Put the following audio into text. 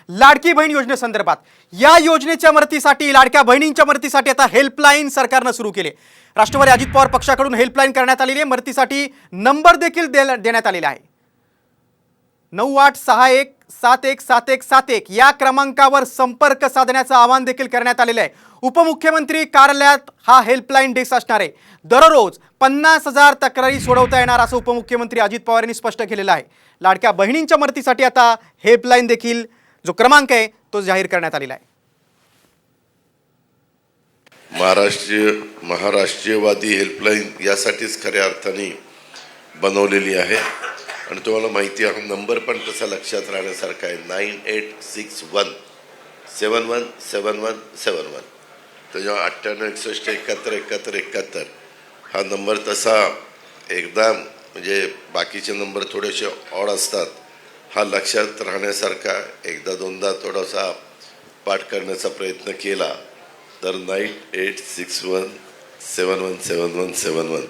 लाडकी बहीण योजनेसंदर्भात। या योजनेच्या मदतीसाठी, लाडक्या बहिणींच्या मदतीसाठी आता हेल्पलाईन सरकारनं सुरू केली। राष्ट्रवादी अजित पवार पक्षाकडून हेल्पलाईन करण्यात आलेली आहे। मदतीसाठी नंबर देखील देण्यात आलेला आहे। 9861717171 या क्रमांकावर संपर्क साधण्याचं आवाहन देखील करण्यात आलेलं आहे। उपमुख्यमंत्री कार्यालयात हा हेल्पलाईन डेस्क असणार आहे। दररोज 50,000 तक्रारी सोडवता येणार असं उपमुख्यमंत्री अजित पवार यांनी स्पष्ट केलेलं आहे। लाडक्या बहिणींच्या मदतीसाठी आता हेल्पलाईन देखील जो क्रमांक आहे तो जाहीर करण्यात आलेला आहे। महाराष्ट्रीयवादी हेल्पलाईन यासाठीच खऱ्या अर्थाने बनवलेली आहे आणि तुम्हाला माहिती आहे नंबर पण तसा लक्षात राहण्यासारखा आहे 9861717171 त्याच्यावर 9861717171 हा नंबर तसा एकदा म्हणजे बाकीचे नंबर थोडेसे ऑड असतात, हा लक्षात राहण्यासारखा एकदा दोनदा थोडासा पाठ करण्याचा प्रयत्न केला तर 9861717171